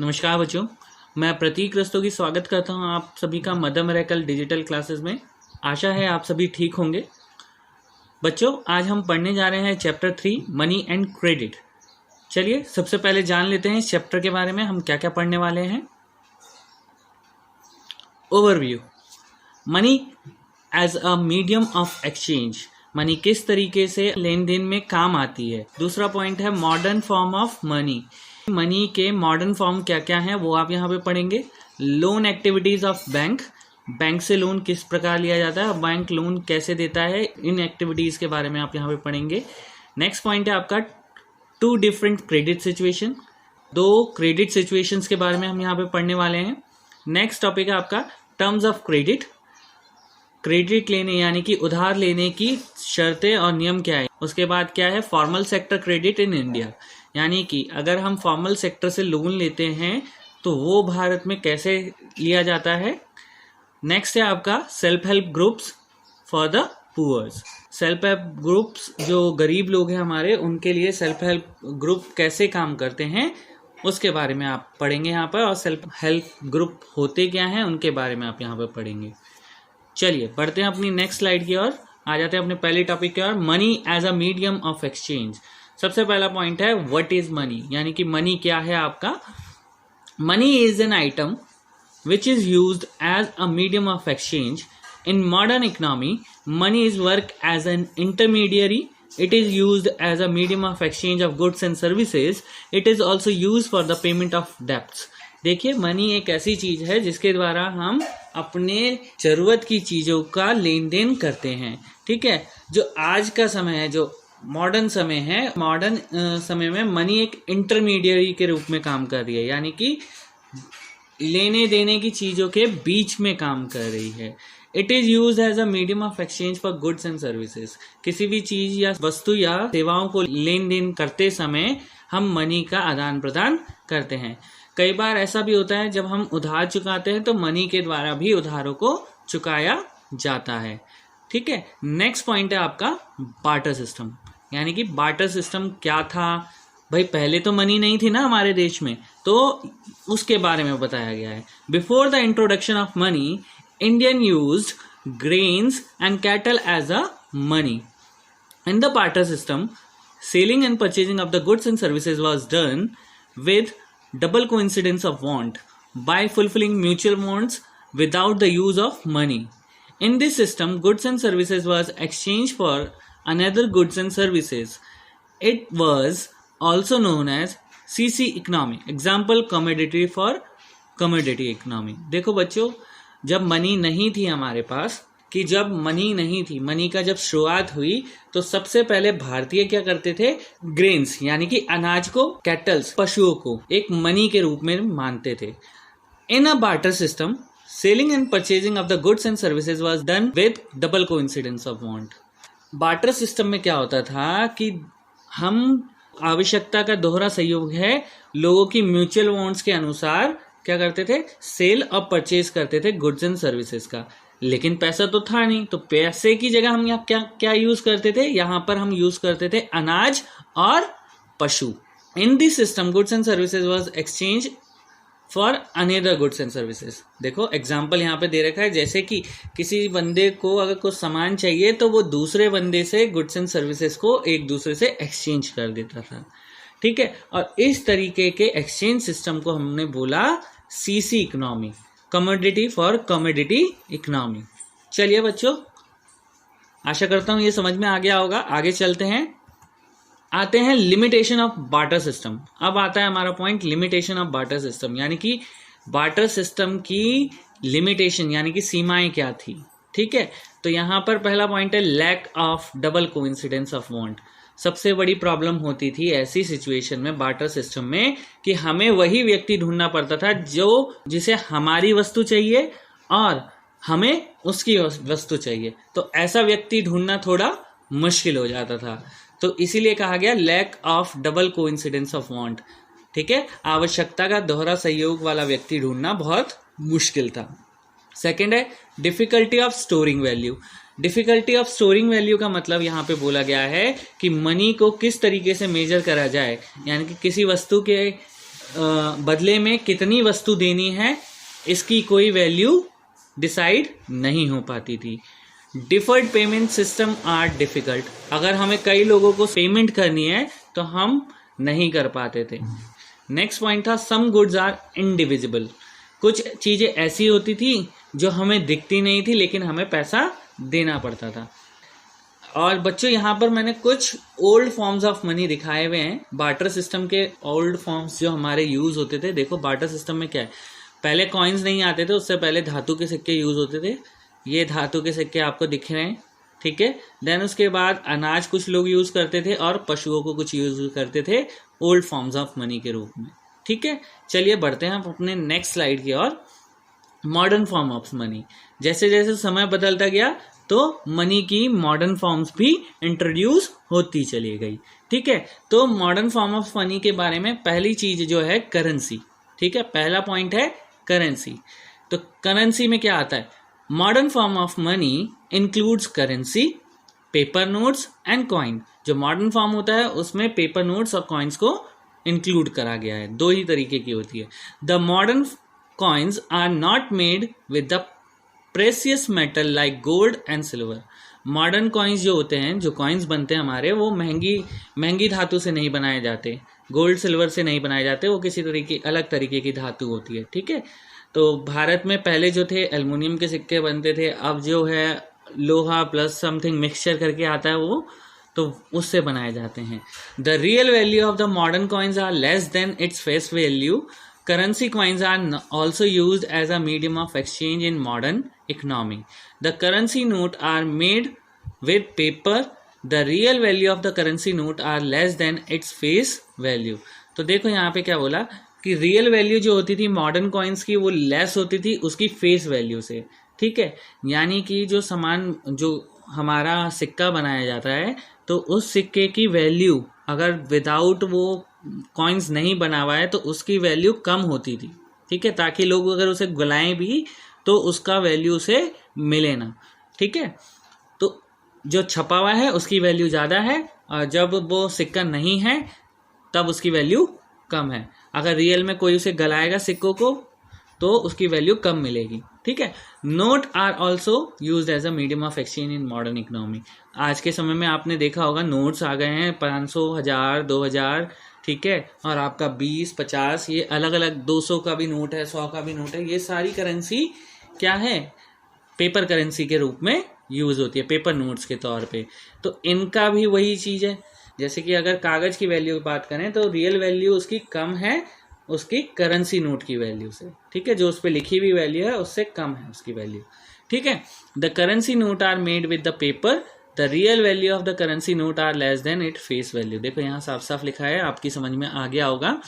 नमस्कार बच्चों, मैं प्रतीक रस्तोगी स्वागत करता हूं आप सभी का मदर मेरेकल डिजिटल क्लासेस में। आशा है आप सभी ठीक होंगे। बच्चों, आज हम पढ़ने जा रहे हैं चैप्टर 3 मनी एंड क्रेडिट। चलिए सबसे पहले जान लेते हैं इस चैप्टर के बारे में हम क्या क्या पढ़ने वाले हैं। Overview, money as a medium of exchange. Money किस तरीके से लेन देन में काम आती है। दूसरा पॉइंट है modern form of money. Money के मॉडर्न फॉर्म क्या क्या हैं वो आप यहाँ पे पढ़ेंगे। Loan activities of bank, bank से लोन किस प्रकार लिया जाता है, बैंक लोन कैसे देता है, इन एक्टिविटीज के बारे में आप यहाँ पे पढ़ेंगे। नेक्स्ट पॉइंट है आपका टू डिफरेंट क्रेडिट सिचुएशन। दो क्रेडिट सिचुएशंस के बारे में हम यहाँ पे पढ़ने वाले हैं। नेक्स्ट टॉपिक है आपका टर्म्स ऑफ क्रेडिट। क्रेडिट लेने यानी कि उधार लेने की शर्तें और नियम क्या है। उसके बाद क्या है formal sector credit in India, यानी कि अगर हम फॉर्मल सेक्टर से लोन लेते हैं तो वो भारत में कैसे लिया जाता है। नेक्स्ट है आपका self help groups for the poors. Self help groups जो गरीब लोग हैं हमारे, उनके लिए सेल्फ हेल्प ग्रुप कैसे काम करते हैं उसके बारे में आप पढ़ेंगे यहाँ पर। और सेल्फ हेल्प ग्रुप होते क्या हैं उनके बारे में आप यहाँ पर पढ़ेंगे। चलिए बढ़ते हैं अपनी नेक्स्ट स्लाइड की ओर। आ जाते हैं अपने पहले टॉपिक की ओर, money as a medium of exchange. सबसे पहला पॉइंट है व्हाट इज मनी, यानी कि मनी क्या है आपका। Money is an item which is used as a medium of exchange in modern economy. Money is work as an intermediary. It is used as a medium of exchange of goods and services. It is also used for the payment of debts. देखिए, money एक ऐसी चीज है जिसके द्वारा हम अपने जरूरत की चीजों का लेन देन करते हैं। ठीक है, जो आज का समय है, जो मॉडर्न समय है, मॉडर्न समय में मनी एक इंटरमीडियरी के रूप में काम कर रही है, यानी कि लेने देने की चीजों के बीच में काम कर रही है। It is use as a medium of exchange for goods and services. किसी भी चीज या वस्तु या सेवाओं को लेन देन करते समय हम मनी का आदान प्रदान करते हैं। कई बार ऐसा भी होता है जब हम उधार चुकाते हैं तो मनी के द्वारा भी उधारों को चुकाया जाता है। ठीक है, नेक्स्ट पॉइंट है आपका बार्टर सिस्टम, यानी कि बार्टर सिस्टम क्या था। भाई पहले तो मनी नहीं थी ना हमारे देश में, तो उसके बारे में बताया गया है। Before the introduction of money, Indian used grains and cattle as a money. In the barter system, selling and purchasing of the goods and services was done with double coincidence of want by fulfilling mutual wants without the use of money. In this system, goods and services was exchanged for another goods and services. It was also known as CC economy. Example, commodity for commodity economy. देखो बच्चों, जब money नहीं थी हमारे पास, कि जब money नहीं थी, मनी का जब शुरुआत हुई तो सबसे पहले भारतीय क्या करते थे, ग्रेन्स यानी कि अनाज को, कैटल्स पशुओं को एक मनी के रूप में मानते थे। In a barter system, selling and purchasing of the goods and services was done with double coincidence of want. Barter system में क्या होता था कि हम आवश्यकता का दोहरा सहयोग है, लोगों की म्यूचुअल वांट्स के अनुसार क्या करते थे, सेल और परचेज करते थे गुड्स एंड सर्विसेज का। लेकिन पैसा तो था नहीं, तो पैसे की जगह हम यहाँ क्या यूज करते थे, यहाँ पर हम यूज करते थे अनाज और पशु। In this system goods and services was exchange for another goods and services. देखो एग्जाम्पल यहाँ पे दे रखा है, जैसे कि किसी बंदे को अगर कुछ सामान चाहिए तो वो दूसरे बंदे से गुड्स एंड सर्विसेज को एक दूसरे से एक्सचेंज कर देता था। ठीक है, और इस तरीके के एक्सचेंज सिस्टम को हमने बोला CC economy, commodity for commodity economy. चलिए बच्चों, आशा करता हूं ये समझ में आ गया होगा। आगे चलते हैं, आते हैं लिमिटेशन ऑफ बार्टर सिस्टम। अब आता है हमारा point limitation of barter system, यानी कि बार्टर सिस्टम की लिमिटेशन यानी कि सीमाएं क्या थी। ठीक है, तो यहां पर पहला पॉइंट है lack of double coincidence of want. सबसे बड़ी प्रॉब्लम होती थी ऐसी सिचुएशन में बार्टर सिस्टम में कि हमें वही व्यक्ति ढूंढना पड़ता था जिसे हमारी वस्तु चाहिए और हमें उसकी वस्तु चाहिए, तो ऐसा व्यक्ति ढूंढना थोड़ा मुश्किल हो जाता था। तो इसीलिए कहा गया lack of double coincidence of want. ठीक है, आवश्यकता का दोहरा सहयोग वाला व्यक्ति ढूंढना बहुत मुश्किल था। सेकेंड है difficulty of storing value. Difficulty of storing value का मतलब यहाँ पे बोला गया है कि मनी को किस तरीके से मेजर करा जाए, यानी कि किसी वस्तु के बदले में कितनी वस्तु देनी है इसकी कोई वैल्यू डिसाइड नहीं हो पाती थी। Deferred payment system are difficult, अगर हमें कई लोगों को पेमेंट करनी है तो हम नहीं कर पाते थे। नेक्स्ट पॉइंट था सम गुड्स आर इनडिविजिबल, कुछ चीज़ें ऐसी होती थी जो हमें दिखती नहीं थी लेकिन हमें पैसा देना पड़ता था। और बच्चों यहाँ पर मैंने कुछ ओल्ड फॉर्म्स ऑफ मनी दिखाए हुए हैं, बार्टर सिस्टम के ओल्ड फॉर्म्स जो हमारे यूज़ होते थे। देखो बार्टर सिस्टम में क्या है, पहले कॉइन्स नहीं आते थे, उससे पहले धातु के सिक्के यूज़ होते थे। ये धातु के सिक्के आपको दिख रहे हैं, ठीक है। देन उसके बाद अनाज कुछ लोग यूज़ करते थे और पशुओं को कुछ यूज़ करते थे ओल्ड फॉर्म्स ऑफ मनी के रूप में, ठीक है। चलिए बढ़ते हैं हम अपने नेक्स्ट स्लाइड की ओर। मॉडर्न फॉर्म ऑफ मनी, जैसे जैसे समय बदलता गया तो मनी की मॉडर्न फॉर्म्स भी इंट्रोड्यूस होती चली गई, ठीक है। तो मॉडर्न फॉर्म ऑफ मनी के बारे में पहली चीज जो है करेंसी, ठीक है। पहला पॉइंट है करेंसी। तो करेंसी में क्या आता है, modern form of money includes currency, paper notes and coin. जो मॉडर्न फॉर्म होता है उसमें पेपर नोट्स और कॉइन्स को इंक्लूड करा गया है। दो ही तरीके की होती है। The modern coins are not made with the precious metal like gold and silver. Modern coins जो होते हैं, जो कॉइन्स बनते हैं हमारे, वो महंगी धातु से नहीं बनाए जाते, गोल्ड सिल्वर से नहीं बनाए जाते, वो किसी तरीके अलग तरीके की धातु होती है, ठीक है। तो भारत में पहले जो थे एल्युमिनियम के सिक्के बनते थे, अब जो है लोहा प्लस समथिंग मिक्सचर करके आता है वो, तो उससे बनाए जाते हैं। The real value of the modern coins are less than its face value. Currency coins are also used as a medium of exchange in modern economy. The currency note are made with paper. The real value of the currency note are less than its face value. तो देखो यहाँ पे क्या बोला कि real value जो होती थी मॉडर्न कॉइन्स की वो लेस होती थी उसकी फेस वैल्यू से, ठीक है। यानी कि जो सामान जो हमारा सिक्का बनाया जाता है तो उस सिक्के की वैल्यू अगर विदाउट वो कॉइन्स नहीं बना हुआ है तो उसकी वैल्यू कम होती थी, ठीक है, ताकि लोग अगर उसे गुलाएं भी तो उसका वैल्यू उसे मिले ना, ठीक है। तो जो छपा हुआ है उसकी वैल्यू ज़्यादा है और जब वो सिक्का नहीं है तब उसकी वैल्यू कम है। अगर रियल में कोई उसे गलाएगा सिक्कों को तो उसकी वैल्यू कम मिलेगी, ठीक है। Note are also use as a medium of exchange in modern economy. आज के समय में आपने देखा होगा नोट्स आ गए हैं 500, 1000, 2000, ठीक है, और आपका 20, 50, ये अलग अलग 200 का भी नोट है, 100 का भी नोट है। ये सारी करेंसी क्या है, पेपर करेंसी के रूप में यूज होती है, पेपर नोट्स के तौर पे। तो इनका भी वही चीज़ है, जैसे कि अगर कागज़ की वैल्यू की बात करें तो रियल वैल्यू उसकी कम है उसकी करेंसी नोट की वैल्यू से, ठीक है। जो उस पर लिखी हुई वैल्यू है उससे कम है उसकी वैल्यू, ठीक है। The currency note are made with the paper, the real value of the currency note are less than it face value. देखो यहाँ साफ साफ लिखा है, आपकी समझ में आ गया होगा।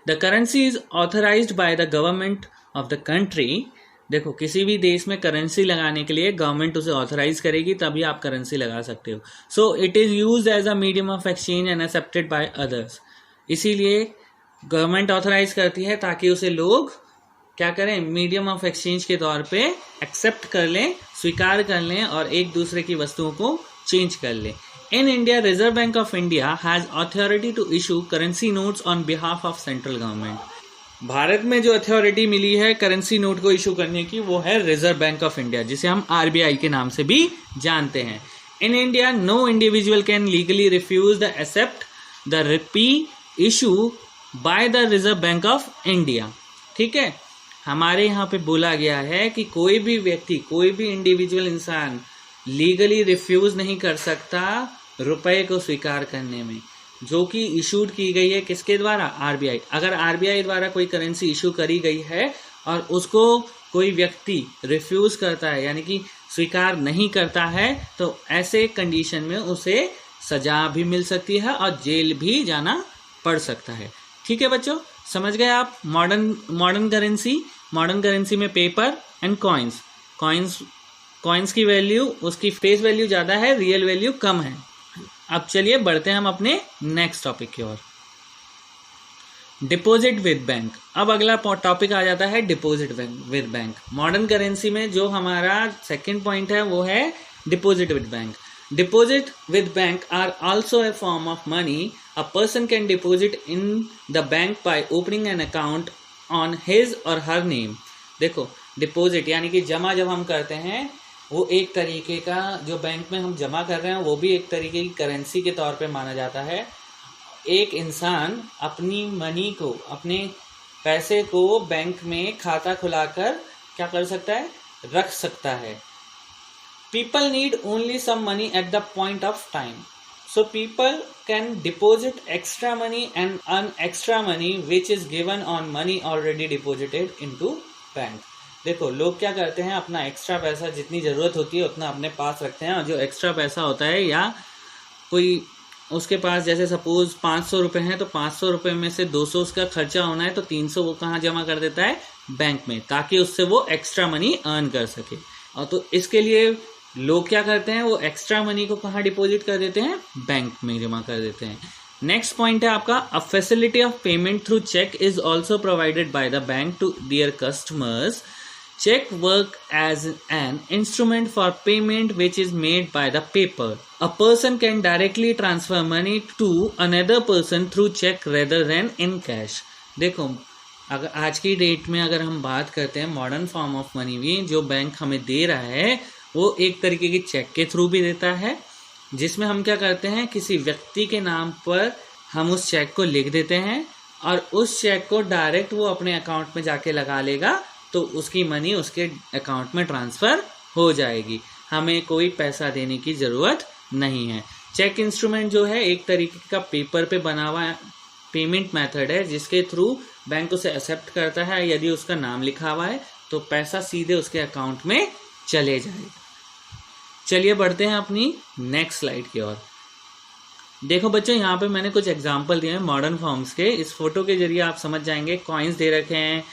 The currency is authorised by the government of the country. देखो किसी भी देश में करेंसी लगाने के लिए गवर्नमेंट उसे ऑथराइज करेगी तभी आप करेंसी लगा सकते हो। So it is used as a medium of exchange and accepted by others. इसीलिए गवर्नमेंट ऑथराइज करती है ताकि उसे लोग क्या करें, मीडियम ऑफ एक्सचेंज के तौर पे एक्सेप्ट कर लें, स्वीकार कर लें और एक दूसरे की वस्तुओं को चेंज कर लें। In India Reserve Bank of India has authority to issue currency notes on behalf of central government. Bharat में जो अथॉरिटी मिली है करेंसी नोट को इशू करने की वो है रिजर्व बैंक ऑफ इंडिया, जिसे हम RBI के नाम से भी जानते हैं। In India no individual can legally refuse the accept the rupee issue by the Reserve Bank of India, ठीक है। हमारे यहाँ पे बोला गया है कि कोई भी व्यक्ति, कोई भी इंडिविजुअल इंसान लीगली रिफ्यूज नहीं कर सकता रुपए को स्वीकार करने में, जो कि इशूड की गई है किसके द्वारा, RBI। अगर RBI द्वारा कोई करेंसी इशू करी गई है और उसको कोई व्यक्ति रिफ्यूज करता है यानी कि स्वीकार नहीं करता है तो ऐसे कंडीशन में उसे सजा भी मिल सकती है और जेल भी जाना पड़ सकता है, ठीक है बच्चों, समझ गए आप। मॉडर्न करेंसी में पेपर एंड कॉइन्स की वैल्यू, उसकी फेस वैल्यू ज़्यादा है, रियल वैल्यू कम है। अब चलिए बढ़ते हैं हम अपने नेक्स्ट टॉपिक की ओर, डिपॉजिट विद बैंक। अब अगला टॉपिक आ जाता है deposit with bank. Modern currency में जो हमारा सेकंड पॉइंट है वो है deposit with bank. Deposit with bank are also a form of money. A person can deposit in the bank by opening an account on his or her name. देखो deposit यानी कि जमा जब हम करते हैं वो एक तरीके का, जो बैंक में हम जमा कर रहे हैं वो भी एक तरीके की करेंसी के तौर पे माना जाता है। एक इंसान अपनी मनी को, अपने पैसे को बैंक में खाता खुलाकर क्या कर सकता है, रख सकता है। People need only some money at the point of time. So people can deposit extra money and earn extra money which is given on money already deposited into bank. देखो लोग क्या करते हैं, अपना एक्स्ट्रा पैसा जितनी ज़रूरत होती है उतना अपने पास रखते हैं, और जो एक्स्ट्रा पैसा होता है या कोई उसके पास, जैसे सपोज 500 रुपये हैं तो 500 रुपये में से 200 उसका खर्चा होना है तो 300 वो कहाँ जमा कर देता है, बैंक में, ताकि उससे वो एक्स्ट्रा मनी अर्न कर सके। और तो इसके लिए लोग क्या करते हैं, वो एक्स्ट्रा मनी को कहाँ डिपॉजिट कर देते हैं, बैंक में जमा कर देते हैं। नेक्स्ट पॉइंट है आपका, a facility of payment through cheque is also provided by the bank to their customers. Check work as an instrument for payment which is made by the paper. A person can directly transfer money to another person through check rather than in cash. देखो अगर आज की date में अगर हम बात करते हैं मॉडर्न फॉर्म ऑफ मनी भी जो बैंक हमें दे रहा है वो एक तरीके की चेक के थ्रू भी देता है, जिसमें हम क्या करते हैं, किसी व्यक्ति के नाम पर हम उस चेक को लिख देते हैं और उस चेक को डायरेक्ट वो अपने अकाउंट में जाके लगा लेगा, तो उसकी मनी उसके अकाउंट में ट्रांसफ़र हो जाएगी, हमें कोई पैसा देने की ज़रूरत नहीं है। चेक इंस्ट्रूमेंट जो है एक तरीके का पेपर पे बना हुआ पेमेंट मेथड है जिसके थ्रू बैंक उसे एक्सेप्ट करता है, यदि उसका नाम लिखा हुआ है तो पैसा सीधे उसके अकाउंट में चले जाएगा। चलिए बढ़ते हैं अपनी नेक्स्ट स्लाइड की ओर। देखो बच्चों यहाँ पे मैंने कुछ एग्जाम्पल दिए हैं मॉडर्न फॉर्म्स के। इस फोटो के जरिए आप समझ जाएंगे, कॉइन्स दे रखे हैं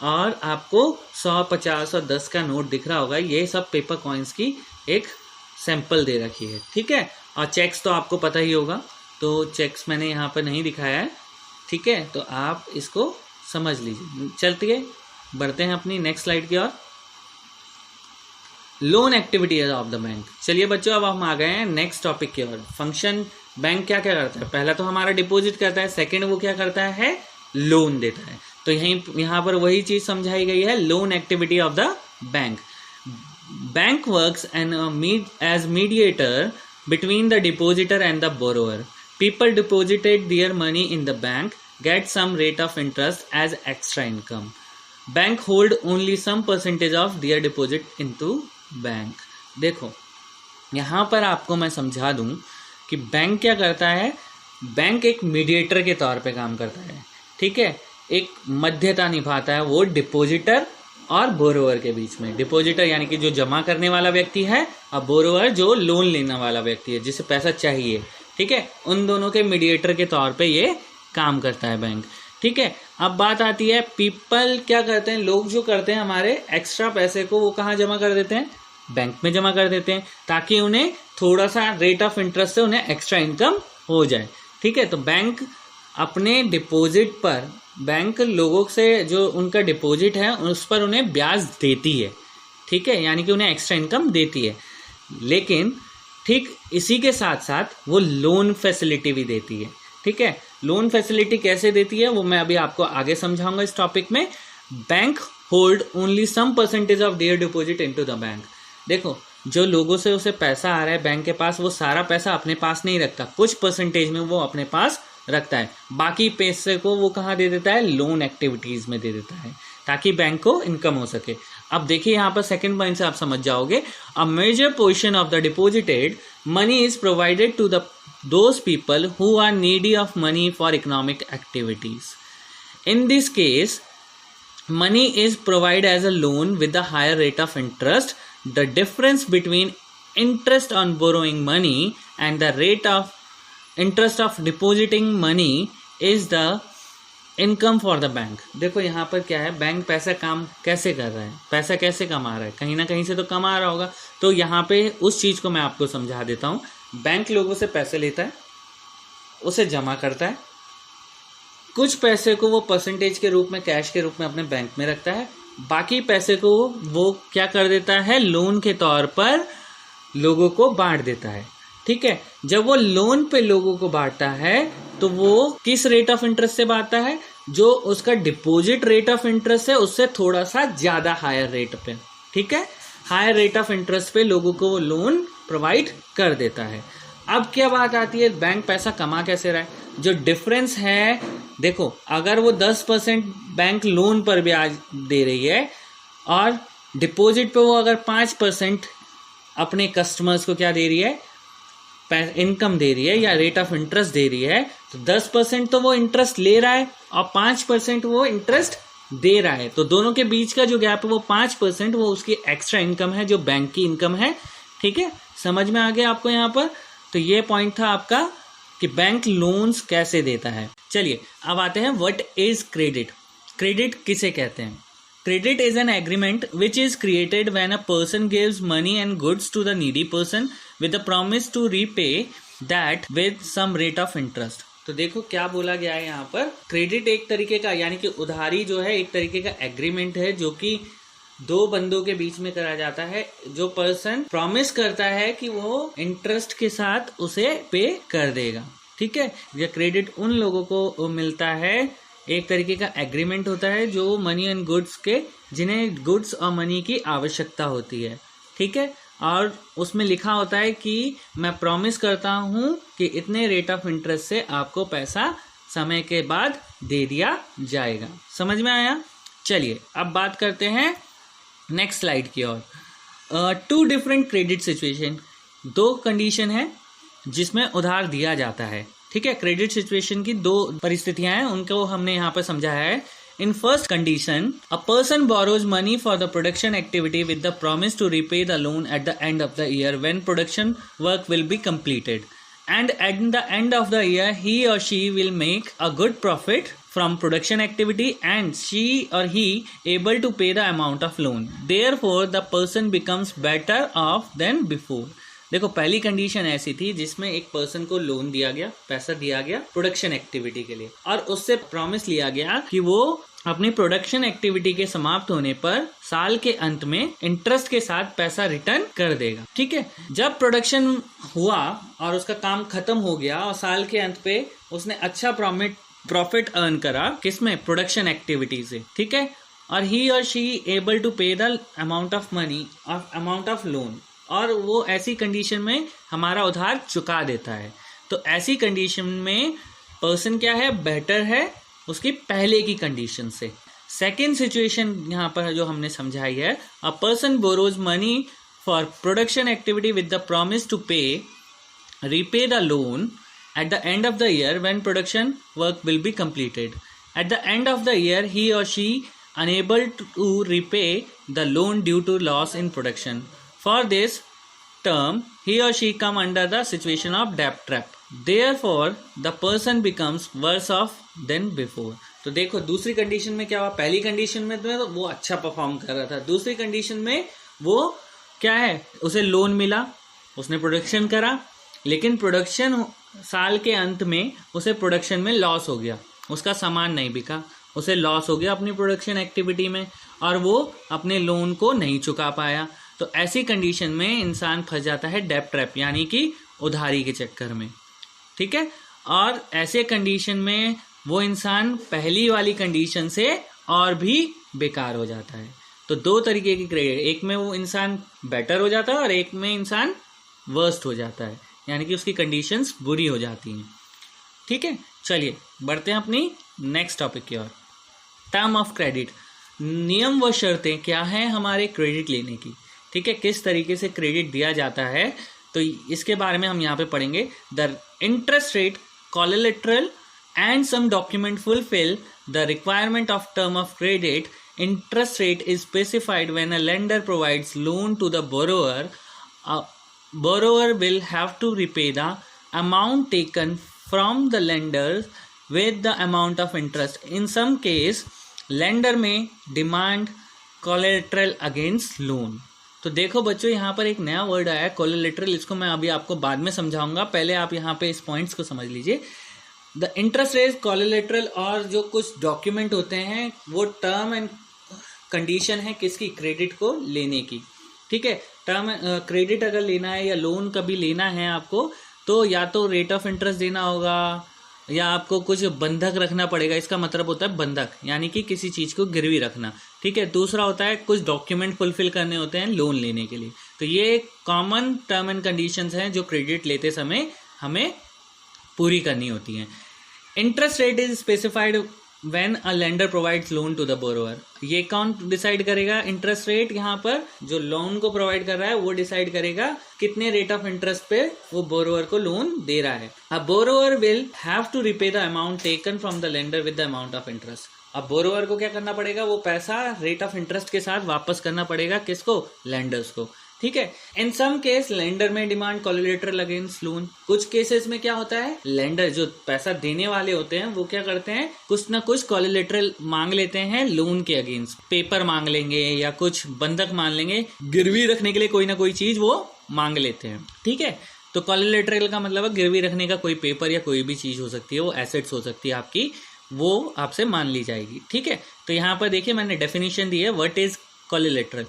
और आपको 100, 50 और 10 का नोट दिख रहा होगा, ये सब पेपर कॉइन्स की एक सैंपल दे रखी है, ठीक है। और चेक्स तो आपको पता ही होगा, तो चेक्स मैंने यहाँ पर नहीं दिखाया है, ठीक है, तो आप इसको समझ लीजिए। चलते बढ़ते हैं अपनी नेक्स्ट स्लाइड की ओर। Loan activities of the bank. चलिए बच्चों अब हम आ गए हैं नेक्स्ट टॉपिक की ओर। फंक्शन बैंक क्या क्या करता है, पहला तो हमारा डिपॉजिट करता है, सेकंड वो क्या करता है, लोन देता है। तो यहाँ पर वही चीज समझाई गई है, loan activity of the bank. Bank works as mediator between the depositor and the borrower. People deposited their money in the bank get some rate of interest as extra income. Bank hold only some percentage of their deposit into bank. देखो यहाँ पर आपको मैं समझा दूं कि bank क्या करता है, बैंक एक मीडिएटर के तौर पे काम करता है, ठीक है, एक मध्यता निभाता है वो डिपॉजिटर और बोरोवर के बीच में। डिपॉजिटर यानी कि जो जमा करने वाला व्यक्ति है और बोरोवर जो लोन लेने वाला व्यक्ति है जिसे पैसा चाहिए, ठीक है, उन दोनों के मीडिएटर के तौर पे ये काम करता है बैंक, ठीक है। अब बात आती है पीपल क्या करते हैं, लोग जो करते हैं हमारे एक्स्ट्रा पैसे को वो कहाँ जमा कर देते हैं, बैंक में जमा कर देते हैं, ताकि उन्हें थोड़ा सा रेट ऑफ इंटरेस्ट से उन्हें एक्स्ट्रा इनकम हो जाए, ठीक है। तो बैंक अपने डिपॉजिट पर, बैंक लोगों से जो उनका डिपॉजिट है उस पर उन्हें ब्याज देती है, ठीक है, यानी कि उन्हें एक्स्ट्रा इनकम देती है। लेकिन ठीक इसी के साथ साथ वो लोन फैसिलिटी भी देती है, ठीक है। लोन फैसिलिटी कैसे देती है वो मैं अभी आपको आगे समझाऊंगा इस टॉपिक में। Bank hold only some percentage of their deposit into the bank. देखो जो लोगों से उसे पैसा आ रहा है बैंक के पास, वो सारा पैसा अपने पास नहीं रखता, कुछ परसेंटेज में वो अपने पास रखता है, बाकी पैसे को वो कहाँ दे देता है, लोन एक्टिविटीज में दे देता है, ताकि बैंक को इनकम हो सके। अब देखिए यहाँ पर सेकंड पॉइंट से आप समझ जाओगे, a major portion of the deposited money is provided to the those people who are needy of money for economic activities. In this case money is provided as a loan with a higher rate of interest. The difference between interest on borrowing money and the rate of interest of depositing money is the income for the bank. देखो यहाँ पर क्या है, bank पैसा काम कैसे कर रहा है, पैसा कैसे कमा रहा है, कहीं ना कहीं से तो कमा रहा होगा। तो यहाँ पे उस चीज़ को मैं आपको समझा देता हूँ। बैंक लोगों से पैसे लेता है, उसे जमा करता है, कुछ पैसे को वो परसेंटेज के रूप में, कैश के रूप में अपने बैंक में रखता है, बाकी पैसे को वो क्या कर देता है, लोन के तौर पर लोगों को बांट देता है, ठीक है। जब वो लोन पे लोगों को बांटता है तो वो किस रेट ऑफ इंटरेस्ट से बांटता है? जो उसका डिपॉजिट रेट ऑफ इंटरेस्ट है उससे थोड़ा सा ज्यादा हायर रेट पे, ठीक है, हायर रेट ऑफ इंटरेस्ट पे लोगों को वो लोन प्रोवाइड कर देता है। अब क्या बात आती है, बैंक पैसा कमा कैसे रहा है? जो डिफरेंस है, देखो अगर वो 10% बैंक लोन पर ब्याज दे रही है और डिपॉजिट पे वो अगर 5% अपने कस्टमर्स को क्या दे रही है, इनकम दे रही है या रेट ऑफ इंटरेस्ट दे रही है, तो 10% तो वो इंटरेस्ट ले रहा है और 5% वो इंटरेस्ट दे रहा है। तो दोनों के बीच का जो गैप है वो 5%, वो उसकी एक्स्ट्रा इनकम है जो बैंक की इनकम है। ठीक है, समझ में आ गया आपको यहाँ पर? तो ये पॉइंट था आपका कि बैंक लोन्स कैसे देता है। चलिए अब आते हैं व्हाट इज क्रेडिट। क्रेडिट किसे कहते हैं? Credit is an agreement which is created when a person gives money and goods to the needy person with the promise to repay that with some rate of interest. तो देखो क्या बोला गया है यहाँ पर, क्रेडिट एक तरीके का यानी कि उधारी जो है एक तरीके का एग्रीमेंट है जो कि दो बंदों के बीच में करा जाता है। जो पर्सन प्रॉमिस करता है कि वो इंटरेस्ट के साथ उसे पे कर देगा। ठीक है, यह क्रेडिट उन लोगों को मिलता है, एक तरीके का एग्रीमेंट होता है जो मनी एंड गुड्स के, जिन्हें गुड्स और मनी की आवश्यकता होती है। ठीक है, और उसमें लिखा होता है कि मैं प्रॉमिस करता हूं कि इतने रेट ऑफ इंटरेस्ट से आपको पैसा समय के बाद दे दिया जाएगा। समझ में आया? चलिए अब बात करते हैं नेक्स्ट स्लाइड की ओर। 2 डिफरेंट क्रेडिट सिचुएशन, 2 कंडीशन है जिसमें उधार दिया जाता है। ठीक है, क्रेडिट सिचुएशन की 2 परिस्थितियां हैं, उनको हमने यहाँ पर समझाया है। In first condition, a person borrows money for the production activity with the promise to repay the loan at the end of the year when production work will be completed, and at the end of the year he or she will make a good profit from production activity and she or he able to pay the amount of loan. Therefore the person becomes better off than before. देखो पहली condition ऐसी थी जिसमें एक person को loan दिया गया, पैसा दिया गया प्रोडक्शन एक्टिविटी के लिए, और उससे प्रॉमिस लिया गया कि वो अपनी प्रोडक्शन एक्टिविटी के समाप्त होने पर साल के अंत में इंटरेस्ट के साथ पैसा रिटर्न कर देगा। ठीक है, जब प्रोडक्शन हुआ और उसका काम खत्म हो गया और साल के अंत पे उसने अच्छा प्रॉफिट अर्न करा, किसमें? प्रोडक्शन एक्टिविटी से। ठीक है, और ही और शी एबल टू पे द अमाउंट ऑफ मनी और अमाउंट ऑफ लोन, और वो ऐसी कंडीशन में हमारा उधार चुका देता है। तो ऐसी कंडीशन में पर्सन क्या है? बेटर है उसकी पहले की कंडीशन से। सेकेंड सिचुएशन यहाँ पर जो हमने समझाई है, a person borrows money for production activity with the promise to repay the loan at the end of the year when production work will be completed. At the end of the year he or she unable to repay the loan due to loss in production. For this term, he or she come under the situation of debt trap. Therefore, the person becomes worse off than before. तो देखो दूसरी condition में क्या हुआ, पहली condition में तो वो अच्छा परफॉर्म कर रहा था, दूसरी कंडीशन में वो क्या है, उसे लोन मिला, उसने प्रोडक्शन करा, लेकिन प्रोडक्शन साल के अंत में उसे प्रोडक्शन में लॉस हो गया, उसका सामान नहीं बिका, उसे लॉस हो गया अपनी प्रोडक्शन एक्टिविटी में, और वो अपने लोन को नहीं चुका पाया। तो ऐसी कंडीशन में इंसान फंस जाता है डेब्ट ट्रैप यानी कि उधारी के चक्कर में। ठीक है, और ऐसे कंडीशन में वो इंसान पहली वाली कंडीशन से और भी बेकार हो जाता है। तो 2 तरीके की क्रेडिट, एक में वो इंसान बेटर हो जाता है और एक में इंसान वर्स्ट हो जाता है, यानी कि उसकी कंडीशंस बुरी हो जाती हैं। ठीक है, चलिए बढ़ते हैं अपनी नेक्स्ट टॉपिक की ओर। टर्म ऑफ क्रेडिट, नियम व शर्तें क्या हैं हमारे क्रेडिट लेने की। ठीक है, किस तरीके से क्रेडिट दिया जाता है, तो इसके बारे में हम यहाँ पे पढ़ेंगे। The interest rate, collateral and some document fulfil the requirement of term of credit. Interest rate is specified when a lender provides loan to the borrower. Borrower will have to repay the amount taken from the lender with the amount of interest. In some case, lender may demand collateral against loan. तो देखो बच्चों यहाँ पर एक नया word आया है collateral, इसको मैं अभी आपको बाद में समझाऊंगा, पहले आप यहाँ पे इस पॉइंट्स को समझ लीजिए। द इंटरेस्ट रेट, कोलेटरल और जो कुछ डॉक्यूमेंट होते हैं वो टर्म एंड कंडीशन है किसकी? क्रेडिट को लेने की। ठीक है, टर्म क्रेडिट अगर लेना है या लोन कभी लेना है आपको, तो या तो रेट ऑफ इंटरेस्ट देना होगा या आपको कुछ बंधक रखना पड़ेगा। इसका मतलब होता है बंधक, यानी कि किसी चीज़ को गिरवी रखना, ठीक है। दूसरा होता है कुछ डॉक्यूमेंट फुलफिल करने होते हैं लोन लेने के लिए। तो ये कॉमन टर्म एंड कंडीशंस हैं जो क्रेडिट लेते समय हमें पूरी करनी होती हैं। Interest rate is specified when a lender provides loan to the borrower. ये कौन डिसाइड करेगा? इंटरेस्ट रेट यहाँ पर जो लोन को प्रोवाइड कर रहा है वो डिसाइड करेगा कितने रेट ऑफ इंटरेस्ट पे वो बोरोवर को लोन दे रहा है। A borrower will have to repay the amount taken from the lender with the amount of interest. अब बोरोवर को क्या करना पड़ेगा? वो पैसा रेट ऑफ इंटरेस्ट के साथ वापस करना पड़ेगा। किसको? लेंडर्स को, ठीक है। इन सम केस लेंडर में डिमांड कोलेटरल अगेंस्ट लोन। कुछ केसेस में क्या होता है, लेंडर जो पैसा देने वाले होते हैं वो क्या करते हैं, कुछ ना कुछ कोलेटरल मांग लेते हैं लोन के अगेंस्ट। पेपर मांग लेंगे या कुछ बंधक मांग लेंगे, गिरवी रखने के लिए कोई ना कोई चीज वो मांग लेते हैं, ठीक है। तो कोलेटरल का मतलब है गिरवी रखने का कोई पेपर या कोई भी चीज हो सकती है, वो एसेट्स हो सकती है आपकी, वो आपसे मान ली जाएगी, ठीक है। तो यहाँ पर देखिए मैंने डेफिनेशन दी है, what is collateral.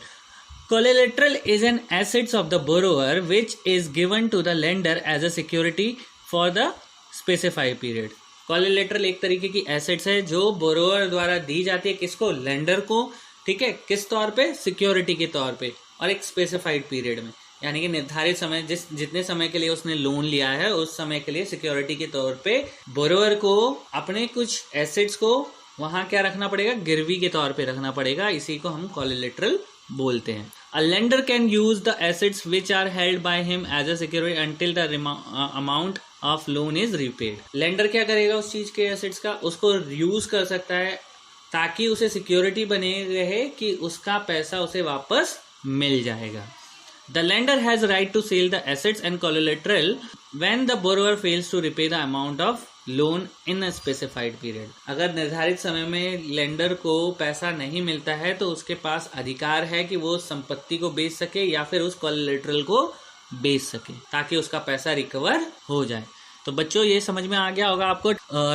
Collateral is an assets of the borrower which is given to the lender as a security for the specified period. Collateral एक तरीके की assets है जो borrower द्वारा दी जाती है किसको? lender को, ठीक है। किस तौर पे? security के तौर पे, और एक specified period में, यानी कि निर्धारित समय, जितने समय के लिए उसने लोन लिया है उस समय के लिए सिक्योरिटी के तौर पे borrower को अपने कुछ assets को वहां क्या रखना पड़ेगा? गिरवी के तौर पे रखना पड़ेगा। इसी को हम collateral बोलते हैं। A lender can use the assets which are held by him as a security until the amount of loan is repaid. Lender क्या करेगा उस चीज के assets का? उसको यूज कर सकता है ताकि उसे सिक्योरिटी बने रहे कि उसका पैसा उसे वापस मिल जाएगा। The lender has right to sell the assets and collateral when the borrower fails to repay the amount of loan in a specified period. अगर निर्धारित समय में लेंडर को पैसा नहीं मिलता है तो उसके पास अधिकार है कि वो संपत्ति को बेच सके या फिर उस कोलेटरल को बेच सके ताकि उसका पैसा रिकवर हो जाए। तो बच्चों ये समझ में आ गया होगा आपको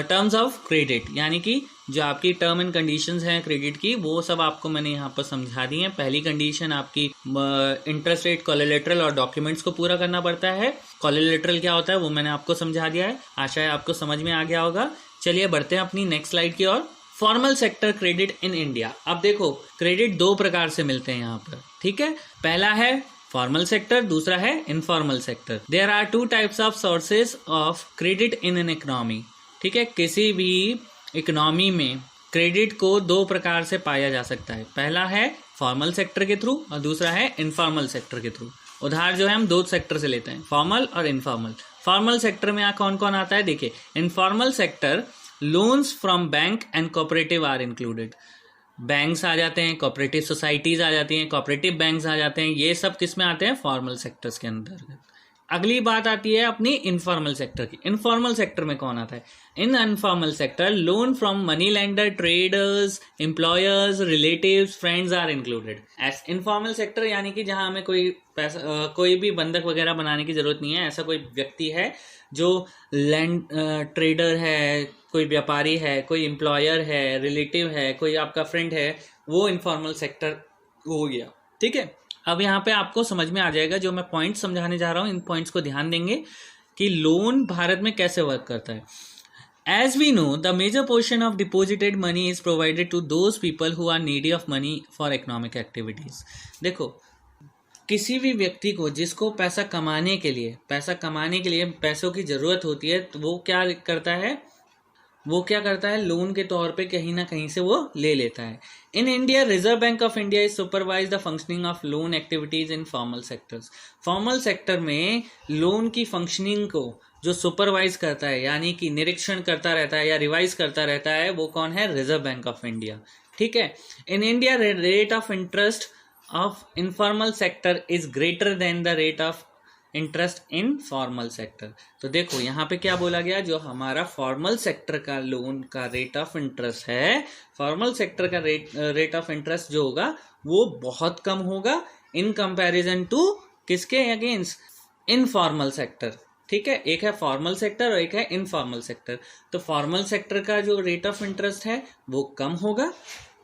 टर्म्स ऑफ क्रेडिट, यानी कि जो आपकी टर्म एंड कंडीशंस हैं क्रेडिट की, वो सब आपको मैंने यहाँ पर समझा दी हैं। पहली कंडीशन आपकी इंटरेस्ट रेट, कोलेटरल और डॉक्यूमेंट्स को पूरा करना पड़ता है। कोलेटरल क्या होता है वो मैंने आपको समझा दिया है, आशा है आपको समझ में आ गया होगा। चलिए बढ़ते हैं अपनी नेक्स्ट स्लाइड की ओर। Formal sector credit in India. अब देखो क्रेडिट दो प्रकार से मिलते हैं यहाँ पर, ठीक है। पहला है फॉर्मल सेक्टर, दूसरा है informal sector. There are two types of sources of credit in an economy, ठीक है। किसी भी इकोनॉमी में क्रेडिट को दो प्रकार से पाया जा सकता है। पहला है फॉर्मल सेक्टर के थ्रू और दूसरा है इनफॉर्मल सेक्टर के थ्रू। उधार जो है हम दो सेक्टर से लेते हैं, फॉर्मल और इनफॉर्मल। फॉर्मल सेक्टर में कौन कौन आता है देखिए। Informal sector loans from bank and cooperative are included. Banks आ जाते हैं, कोऑपरेटिव सोसाइटीज आ जाती हैं, कोऑपरेटिव बैंक्स आ जाते हैं, ये सब किस में आते हैं? फॉर्मल सेक्टर्स के अंतर्गत। अगली बात आती है अपनी इनफॉर्मल सेक्टर की। इनफॉर्मल सेक्टर में कौन आता है? In unformal sector loan from money lender, traders, employers, relatives, friends are included. As informal sector यानी कि जहां हमें कोई पैसा, कोई भी बंधक वगैरह बनाने की जरूरत नहीं है। ऐसा कोई व्यक्ति है जो ट्रेडर है, कोई व्यापारी है, कोई एम्प्लॉयर है, रिलेटिव है, कोई आपका फ्रेंड है, वो इनफॉर्मल सेक्टर हो गया, ठीक है। अब यहाँ पे आपको समझ में आ जाएगा जो मैं पॉइंट समझाने जा रहा हूँ, इन पॉइंट्स को ध्यान देंगे कि लोन भारत में कैसे वर्क करता है। As we know, the major portion of deposited money is provided to those people who are needy of money for economic activities. देखो किसी भी व्यक्ति को जिसको पैसा कमाने के लिए पैसों की जरूरत होती है तो वो क्या करता है लोन के तौर पे कहीं ना कहीं से वो ले लेता है। इन India Reserve Bank of India is supervise the functioning of loan activities in formal sectors. Formal sector में लोन की फंक्शनिंग को जो सुपरवाइज करता है यानी कि निरीक्षण करता रहता है या रिवाइज करता रहता है वो कौन है? रिजर्व बैंक ऑफ इंडिया, ठीक है। In India rate of interest of informal sector is greater than the rate of interest in formal sector. तो देखो यहाँ पे क्या बोला गया, जो हमारा फॉर्मल सेक्टर का लोन का रेट ऑफ इंटरेस्ट है, फॉर्मल सेक्टर का रेट ऑफ इंटरेस्ट जो होगा वो बहुत कम होगा इन कंपैरिजन टू किसके अगेंस्ट? इनफॉर्मल सेक्टर, ठीक है। एक है फॉर्मल सेक्टर और एक है इनफॉर्मल सेक्टर। तो फॉर्मल सेक्टर का जो रेट ऑफ इंटरेस्ट है वो कम होगा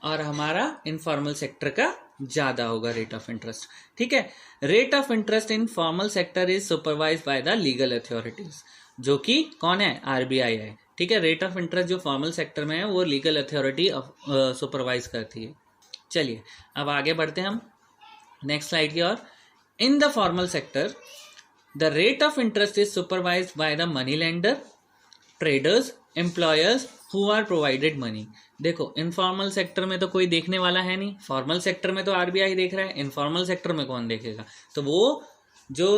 और हमारा इनफॉर्मल सेक्टर का ज्यादा होगा रेट ऑफ इंटरेस्ट। ठीक है, rate of interest in formal sector is supervise by the legal authorities, जो कि कौन है, आरबीआई है। ठीक है, रेट ऑफ इंटरेस्ट जो फॉर्मल सेक्टर में है वो लीगल अथॉरिटी सुपरवाइज करती है। चलिए अब आगे बढ़ते हैं हम नेक्स्ट स्लाइड की ओर। In the formal sector the rate of interest is supervised by the money lender, traders, employers who are provided money. देखो इनफॉर्मल सेक्टर में तो कोई देखने वाला है नहीं, फॉर्मल सेक्टर में तो आरबीआई देख रहा है, इनफॉर्मल सेक्टर में कौन देखेगा, तो वो जो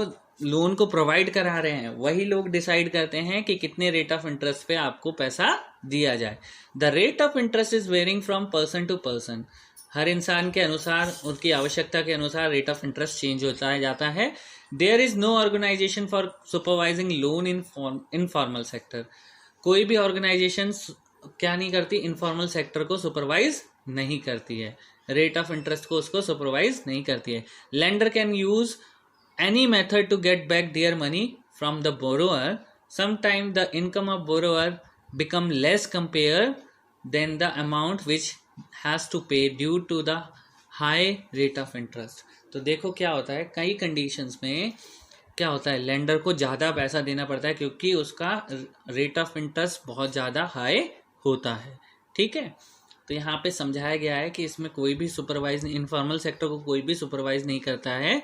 लोन को प्रोवाइड करा रहे हैं वही लोग डिसाइड करते हैं कि कितने रेट ऑफ इंटरेस्ट पे आपको पैसा दिया जाए। The rate of interest is varying from person to person, हर इंसान के अनुसार, उसकी आवश्यकता के अनुसार रेट ऑफ इंटरेस्ट चेंज होता है जाता है। There is no organisation for supervising loan in formal sector, कोई भी ऑर्गेनाइजेशन क्या नहीं करती, इनफॉर्मल सेक्टर को सुपरवाइज नहीं करती है, रेट ऑफ इंटरेस्ट को उसको सुपरवाइज नहीं करती है। Lender can use any method to get back their money from the borrower. Sometimes the income of borrower become less compared than the amount which has to pay due to the high rate of interest. तो देखो क्या होता है, कई conditions में क्या होता है, लेंडर को ज़्यादा पैसा देना पड़ता है क्योंकि उसका रेट ऑफ इंटरेस्ट बहुत ज़्यादा हाई होता है। ठीक है, तो यहाँ पे समझाया गया है कि इसमें कोई भी सुपरवाइज, इनफॉर्मल सेक्टर को कोई भी सुपरवाइज नहीं करता है,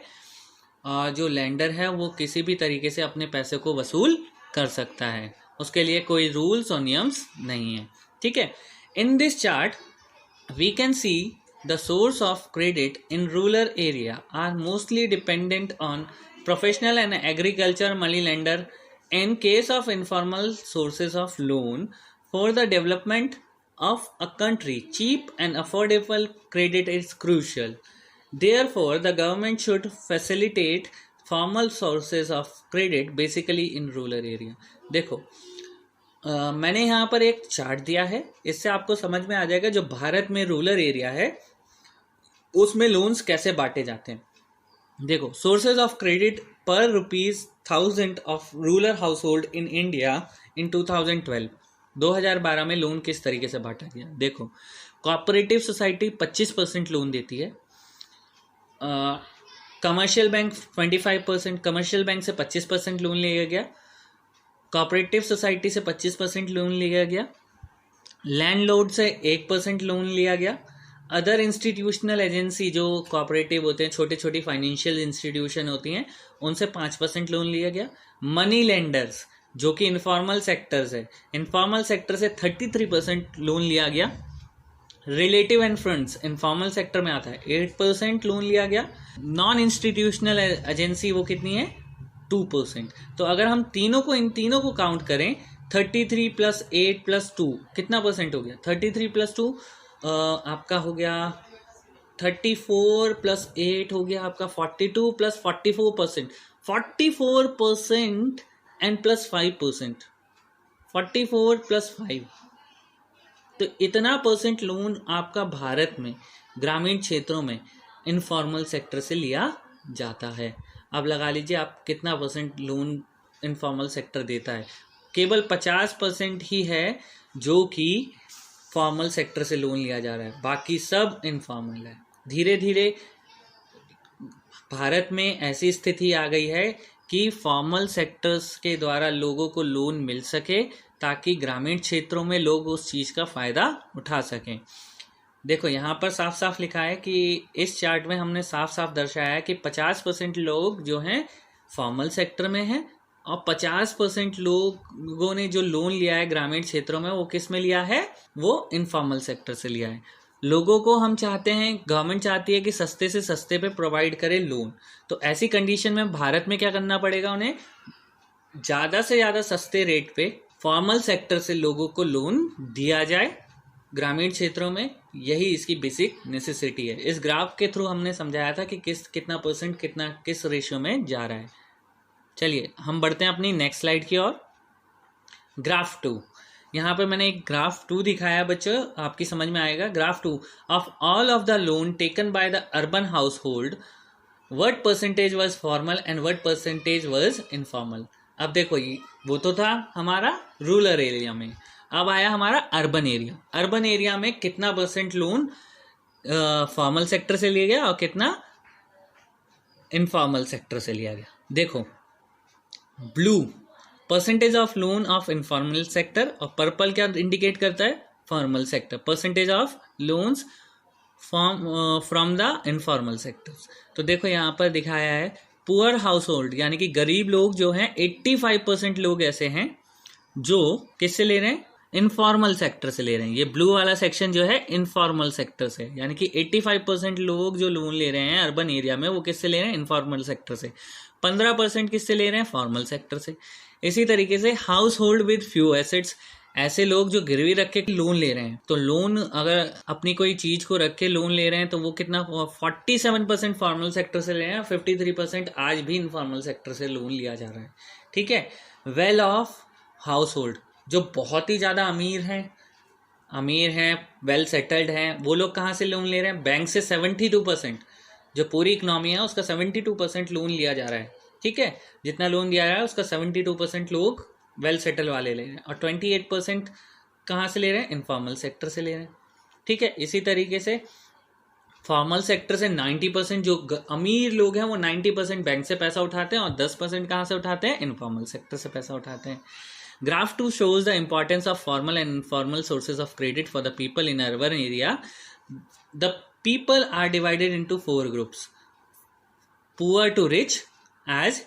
जो लेंडर है वो किसी भी तरीके से अपने पैसे को वसूल कर सकता है, उसके लिए कोई रूल्स और नियम्स नहीं है। ठीक है, in this chart we can see the source of credit in rural area are mostly dependent on professional and agriculture money lender. In case of informal sources of loan for the development of a country, cheap and affordable credit is crucial. Therefore, the government should facilitate formal sources of credit basically in rural area. देखो मैंने यहाँ पर एक chart दिया है, इससे आपको समझ में आ जाएगा जो भारत में रूरल एरिया है उसमें लोन्स कैसे बांटे जाते हैं। देखो सोर्सेज ऑफ क्रेडिट पर ₹1000 of rural house hold in India in 2012, 2012 में लोन किस तरीके से बांटा गया। देखो कोऑपरेटिव सोसाइटी 25% लोन देती है, कमर्शियल बैंक 25%, कमर्शियल बैंक से 25% लोन लिया गया, कोऑपरेटिव सोसाइटी से 25% लोन लिया गया, लैंडलॉर्ड से 1% लोन लिया गया, अदर इंस्टीट्यूशनल एजेंसी जो कोऑपरेटिव होते हैं, छोटी छोटी फाइनेंशियल इंस्टीट्यूशन होती हैं, उनसे 5% लोन लिया गया, मनी लेंडर्स जो कि इनफॉर्मल सेक्टर्स है, इनफॉर्मल सेक्टर से 33% लोन लिया गया, relative end funds informal sector में आता है 8% लोन लिया गया, नॉन इंस्टीट्यूशनल एजेंसी वो कितनी है 2%। तो अगर हम इन तीनों को काउंट करें 33 + 8 + 2 कितना परसेंट हो गया, 33 + 2 आपका हो गया 34 + 8 हो गया आपका 42 + 44%, 44% एंड +5%, 44 + 5, तो इतना परसेंट लोन आपका भारत में ग्रामीण क्षेत्रों में इनफॉर्मल सेक्टर से लिया जाता है। अब लगा लीजिए आप कितना परसेंट लोन इनफॉर्मल सेक्टर देता है, केवल 50% ही है जो कि फॉर्मल सेक्टर से लोन लिया जा रहा है, बाकी सब इनफॉर्मल है। धीरे धीरे भारत में ऐसी स्थिति आ गई है कि फॉर्मल सेक्टर्स के द्वारा लोगों को लोन मिल सके ताकि ग्रामीण क्षेत्रों में लोग उस चीज़ का फ़ायदा उठा सकें। देखो यहाँ पर साफ साफ लिखा है कि इस चार्ट में हमने साफ साफ दर्शाया है कि 50% लोग जो हैं फॉर्मल सेक्टर में हैं और 50% लोगों ने जो लोन लिया है ग्रामीण क्षेत्रों में वो किस में लिया है, वो इनफॉर्मल सेक्टर से लिया है। लोगों को हम चाहते हैं, गवर्नमेंट चाहती है कि सस्ते से सस्ते पे प्रोवाइड करे लोन, तो ऐसी कंडीशन में भारत में क्या करना पड़ेगा, उन्हें ज़्यादा से ज़्यादा सस्ते रेट पे फॉर्मल सेक्टर से लोगों को लोन दिया जाए ग्रामीण क्षेत्रों में। यही इसकी बेसिक नेसेसिटी है। इस ग्राफ के थ्रू हमने समझाया था कि कितना परसेंट किस रेशियो में जा रहा है। चलिए हम बढ़ते हैं अपनी नेक्स्ट स्लाइड की ओर। ग्राफ 2, यहाँ पे मैंने एक ग्राफ 2 दिखाया बच्चों, आपकी समझ में आएगा। Graph 2 of all of the loan taken by the urban house hold, what percentage was formal and what percentage was informal. अब देखो वो तो था हमारा रूरल एरिया में, अब आया हमारा अर्बन एरिया। अर्बन एरिया में कितना परसेंट लोन फॉर्मल सेक्टर से लिया गया और कितना इनफॉर्मल सेक्टर से लिया गया। देखो blue percentage of loan of informal sector और पर्पल क्या इंडिकेट करता है, formal sector, percentage of loans from the informal sector. तो देखो यहाँ पर दिखाया है पुअर हाउस होल्ड यानी कि गरीब लोग जो हैं 85% लोग ऐसे हैं जो किससे ले रहे हैं, इनफॉर्मल सेक्टर से ले रहे हैं। ये ब्लू वाला सेक्शन जो है इनफॉर्मल सेक्टर से, यानी कि 85% लोग जो लोन ले रहे हैं अर्बन एरिया में वो किससे ले रहे हैं, इनफॉर्मल सेक्टर से। 15% किससे ले रहे हैं, फॉर्मल सेक्टर से। इसी तरीके से house hold with few assets, ऐसे लोग जो गिरवी रख के लोन ले रहे हैं, तो लोन अगर अपनी कोई चीज को रख के लोन ले रहे हैं तो वो कितना 47% फॉर्मल सेक्टर से ले रहे हैं, 53% आज भी इनफॉर्मल सेक्टर से लोन लिया जा रहा है। ठीक है, वेल ऑफ हाउस होल्ड जो बहुत ही ज़्यादा अमीर हैं, वेल सेटल्ड हैं, वो लोग कहाँ से लोन ले रहे हैं, बैंक से 72%, जो पूरी इकोनॉमी है उसका 72% लोन लिया जा रहा है। ठीक है, जितना लोन दिया जा रहा है उसका 72% लोग वेल सेटल वाले ले रहे हैं और 28% कहाँ से ले रहे हैं, इनफॉर्मल सेक्टर से ले रहे हैं। ठीक है, इसी तरीके से फॉर्मल सेक्टर से 90% जो अमीर लोग हैं वो 90% बैंक से पैसा उठाते हैं और 10% कहाँ से उठाते हैं, इनफॉर्मल सेक्टर से पैसा उठाते हैं। Graph 2 shows the importance of formal and informal sources of credit for the people in urban area. The people are divided into 4 groups. Poor to rich as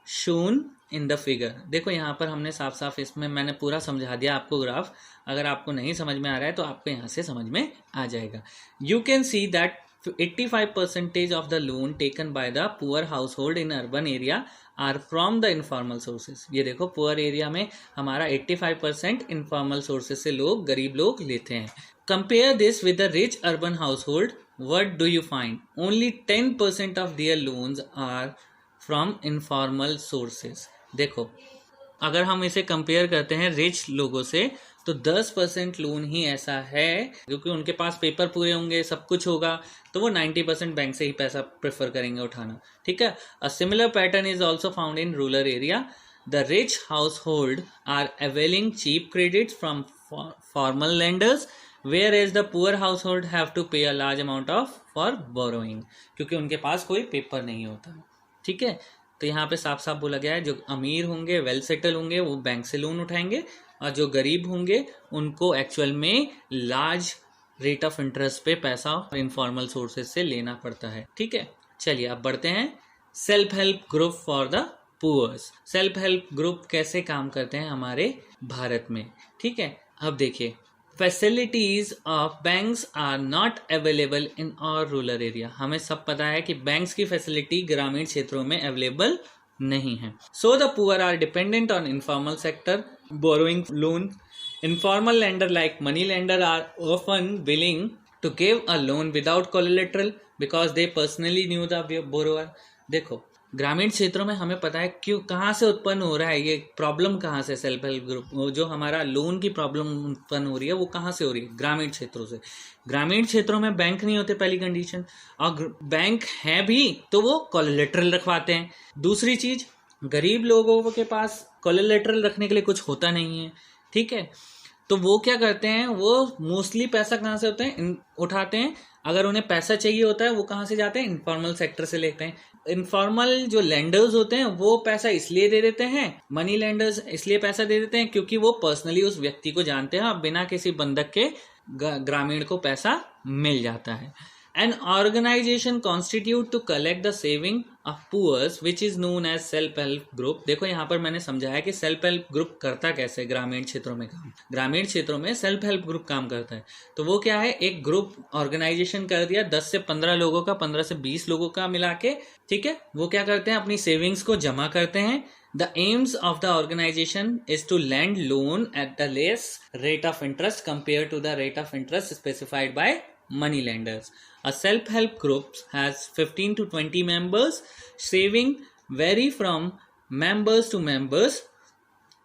shown in the figure. देखो यहाँ पर हमने साफ साफ इसमें मैंने पूरा समझा दिया आपको ग्राफ। अगर आपको नहीं समझ में आ रहा है तो आपको यहाँ से समझ में आ जाएगा। You can see that 85% of the loan taken by the poor household in urban area are from the informal sources. ये देखो पुअर एरिया में हमारा 85% इनफॉर्मल सोर्सेज से लोग, गरीब लोग लेते हैं। Compare this with the rich urban household, what do you find, only 10% of their loans are from informal sources. देखो अगर हम इसे कंपेयर करते हैं रिच लोगों से तो 10% लोन ही ऐसा है, क्योंकि उनके पास पेपर पूरे होंगे, सब कुछ होगा, तो वो 90% बैंक से ही पैसा प्रेफर करेंगे उठाना। ठीक है, a similar pattern is also found in rural area. The rich household are availing cheap credit from formal lenders, whereas the poor household have to pay a large amount of for borrowing, क्योंकि उनके पास कोई paper नहीं होता। ठीक है, तो यहाँ पे साफ साफ बोला गया है जो अमीर होंगे, वेल सेटल होंगे, वो बैंक से लोन उठाएंगे और जो गरीब होंगे उनको एक्चुअल में लार्ज रेट ऑफ इंटरेस्ट पे पैसा इनफॉर्मल सोर्सेज से लेना पड़ता है। ठीक है, चलिए अब बढ़ते हैं self help group for the poors. Self help group कैसे काम करते हैं हमारे भारत में। ठीक है, अब देखिए facilities of banks are not available in और रूरल एरिया। हमें सब पता है कि बैंक्स की फैसिलिटी ग्रामीण क्षेत्रों में अवेलेबल नहीं है। So the poor are dependent on informal sector borrowing loan. Informal lender like money lender are often willing to give a loan without collateral because they personally knew the borrower. देखो ग्रामीण क्षेत्रों में हमें पता है क्यों, कहाँ से उत्पन्न हो रहा है ये प्रॉब्लम, कहाँ से सेल्फ हेल्प ग्रुप जो हमारा लोन की प्रॉब्लम उत्पन्न हो रही है वो कहाँ से हो रही है, ग्रामीण क्षेत्रों से। ग्रामीण क्षेत्रों में बैंक नहीं होते पहली कंडीशन, और बैंक है भी तो वो कोलेटरल रखवाते हैं। दूसरी चीज, गरीब लोगों के पास कोलेटरल रखने के लिए कुछ होता नहीं है। ठीक है, तो वो क्या करते हैं, वो मोस्टली पैसा कहाँ से होते हैं, उठाते हैं। अगर उन्हें पैसा चाहिए होता है वो कहाँ से जाते हैं, इनफॉर्मल सेक्टर से लेते हैं। इनफॉर्मल जो लेंडर्स होते हैं वो पैसा इसलिए दे देते हैं, मनी लेंडर्स इसलिए पैसा दे देते हैं क्योंकि वो पर्सनली उस व्यक्ति को जानते हैं और बिना किसी बंधक के ग्रामीण को पैसा मिल जाता है। An organization constitute to collect the saving of poors which is known as self help group. देखो यहाँ पर मैंने समझाया कि सेल्फ हेल्प ग्रुप करता कैसे ग्रामीण क्षेत्रों में काम। ग्रामीण क्षेत्रों में सेल्फ हेल्प ग्रुप काम करता है, तो वो क्या है, एक ग्रुप ऑर्गेनाइजेशन कर दिया 10 से 15 लोगों का, 15 से 20 लोगों का मिला के। ठीक है, वो क्या करते हैं, अपनी सेविंग्स को जमा करते हैं। The aims of the organization is to lend loan at the less rate of interest compared to the rate of interest specified by money lenders. A self-help group has 15 to 20 members. Saving vary from members to members,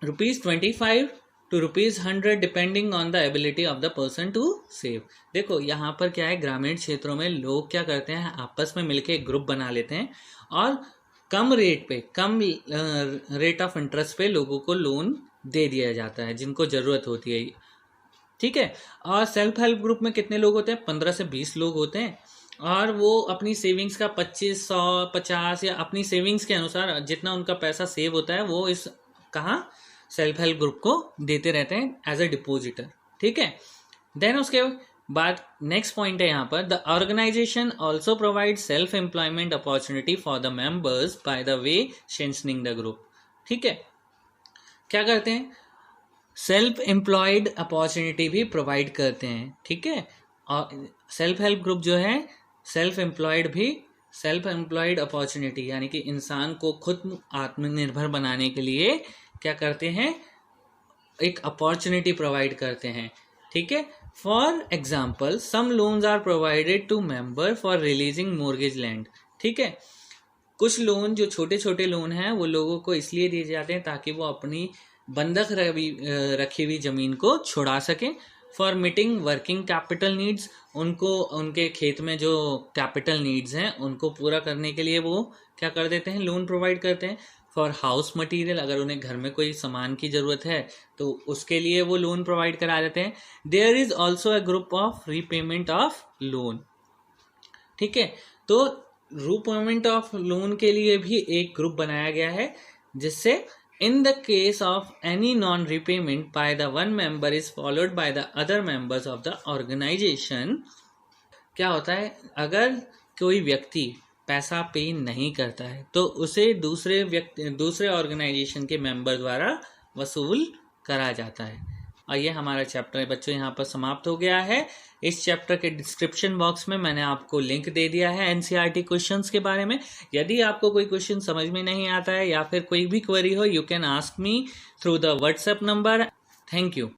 rupees 25 to rupees 100 depending on the ability of the person to save. देखो यहाँ पर क्या है, ग्रामीण क्षेत्रों में लोग क्या करते हैं, आपस में मिलके एक ग्रुप बना लेते हैं और कम रेट पे, कम रेट ऑफ इंटरेस्ट पे लोगों को लोन दे दिया जाता है जिनको ज़रूरत होती है। ठीक है। और सेल्फ हेल्प ग्रुप में कितने लोग होते हैं? 15 से 20 लोग होते हैं, और वो अपनी सेविंग्स का 25, 100, 50 या अपनी सेविंग्स के अनुसार जितना उनका पैसा सेव होता है वो इस कहाँ सेल्फ हेल्प ग्रुप को देते रहते हैं एज ए डिपोजिटर। ठीक है। देन उसके बाद नेक्स्ट पॉइंट है यहाँ पर, the organisation also provide self employment opportunity for the members by the way strengthening the group. ठीक है, क्या करते हैं? सेल्फ एम्प्लॉयड अपॉर्चुनिटी भी प्रोवाइड करते हैं। ठीक है, और सेल्फ हेल्प ग्रुप जो है सेल्फ एम्प्लॉयड अपॉर्चुनिटी यानी कि इंसान को खुद आत्मनिर्भर बनाने के लिए क्या करते हैं? एक अपॉर्चुनिटी प्रोवाइड करते हैं। ठीक है, for example some loans are provided to member for releasing mortgage land. ठीक है, कुछ लोन जो छोटे छोटे लोन हैं वो लोगों को इसलिए दिए जाते हैं ताकि वो अपनी बंधक रखी हुई जमीन को छुड़ा सकें। For meeting working capital needs, उनको उनके खेत में जो कैपिटल नीड्स हैं उनको पूरा करने के लिए वो क्या कर देते हैं? लोन प्रोवाइड करते हैं। फॉर हाउस मटेरियल, अगर उन्हें घर में कोई सामान की जरूरत है तो उसके लिए वो लोन प्रोवाइड करा देते हैं। There is also a group of repayment of loan. ठीक है, तो रीपेमेंट ऑफ लोन के लिए भी एक ग्रुप बनाया गया है, जिससे in the case of any non-repayment by the one member is followed by the other members of the organization, क्या होता है? अगर कोई व्यक्ति पैसा पे नहीं करता है तो उसे दूसरे ऑर्गेनाइजेशन के मेंबर द्वारा वसूल करा जाता है। और ये हमारा चैप्टर बच्चों यहाँ पर समाप्त हो गया है। इस चैप्टर के डिस्क्रिप्शन बॉक्स में मैंने आपको लिंक दे दिया है एनसीईआरटी क्वेश्चंस के बारे में। यदि आपको कोई क्वेश्चन समझ में नहीं आता है या फिर कोई भी क्वेरी हो, you can ask me through the WhatsApp number. Thank you.